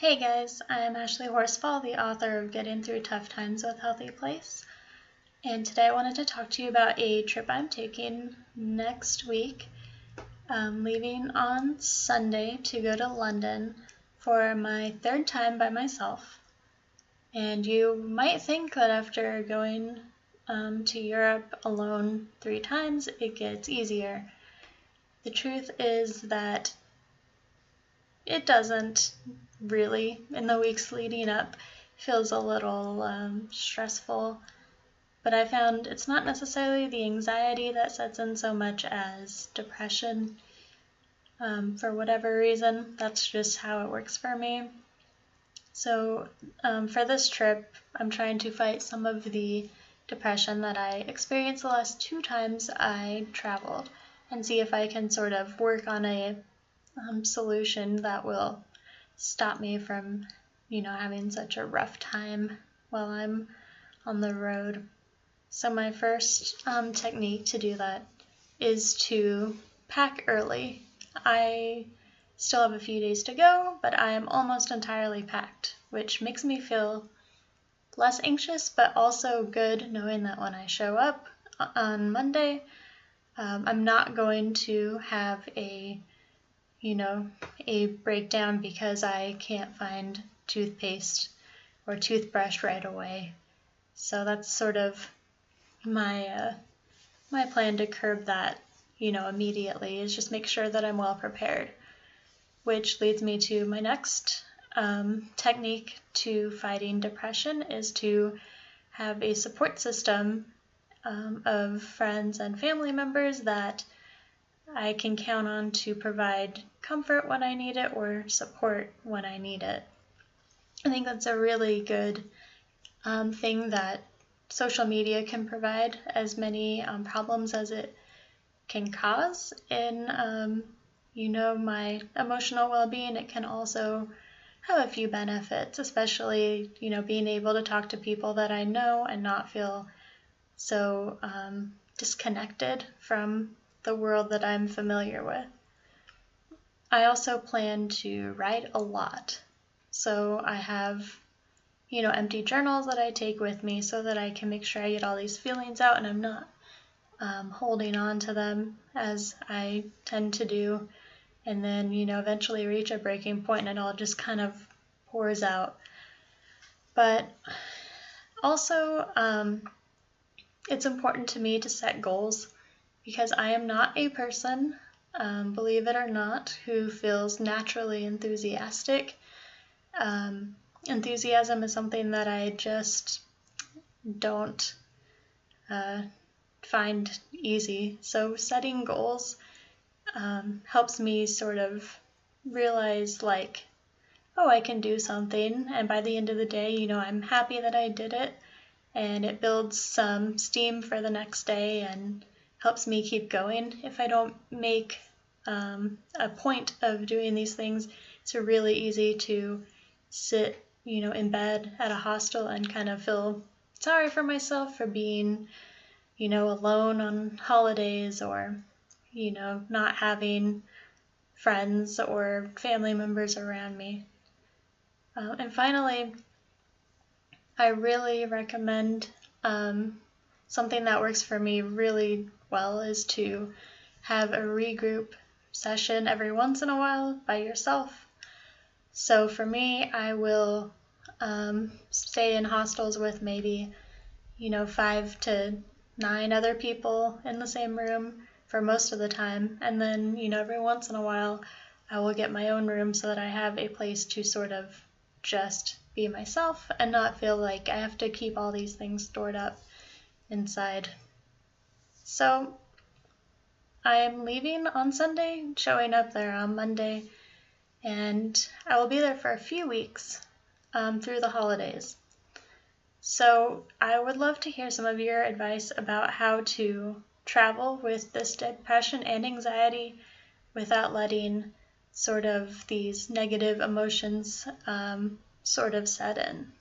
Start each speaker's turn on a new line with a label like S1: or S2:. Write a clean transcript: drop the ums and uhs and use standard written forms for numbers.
S1: Hey guys, I'm Ashley Horsfall, the author of Getting Through Tough Times with HealthyPlace, and today I wanted to talk to you about a trip I'm taking next week. I'm leaving on Sunday to go to London for my third time by myself, and you might think that after going to Europe alone 3 times, it gets easier. The truth is that it doesn't really. In the weeks leading up, feels a little stressful, but I found it's not necessarily the anxiety that sets in so much as depression. For whatever reason, that's just how it works for me. So for this trip, I'm trying to fight some of the depression that I experienced the last 2 times I traveled and see if I can sort of work on a solution that will stop me from, having such a rough time while I'm on the road. So my first technique to do that is to pack early. I still have a few days to go, but I am almost entirely packed, which makes me feel less anxious, but also good knowing that when I show up on Monday, I'm not going to have a breakdown because I can't find toothpaste or toothbrush right away. So that's sort of my plan to curb that, immediately, is just make sure that I'm well prepared, which leads me to my next technique to fighting depression is to have a support system of friends and family members that I can count on to provide comfort when I need it or support when I need it. I think that's a really good thing that social media can provide, as many problems as it can cause in, my emotional well-being. It can also have a few benefits, especially, being able to talk to people that I know and not feel so disconnected from the world that I'm familiar with. I also plan to write a lot. So I have, empty journals that I take with me so that I can make sure I get all these feelings out and I'm not holding on to them as I tend to do, and then, eventually reach a breaking point and it all just kind of pours out. But also, it's important to me to set goals, because I am not a person, believe it or not, who feels naturally enthusiastic. Enthusiasm is something that I just don't find easy. So setting goals helps me sort of realize, I can do something, and by the end of the day, I'm happy that I did it, and it builds some steam for the next day and helps me keep going. If I don't make a point of doing these things, it's really easy to sit, in bed at a hostel and kind of feel sorry for myself for being, alone on holidays, or, not having friends or family members around me. And finally, I really recommend something that works for me really well is to have a regroup session every once in a while by yourself. So for me, I will stay in hostels with maybe, 5 to 9 other people in the same room for most of the time. And then, every once in a while, I will get my own room so that I have a place to sort of just be myself and not feel like I have to keep all these things stored up inside. So I am leaving on Sunday, showing up there on Monday, and I will be there for a few weeks through the holidays. So I would love to hear some of your advice about how to travel with this depression and anxiety without letting sort of these negative emotions sort of set in.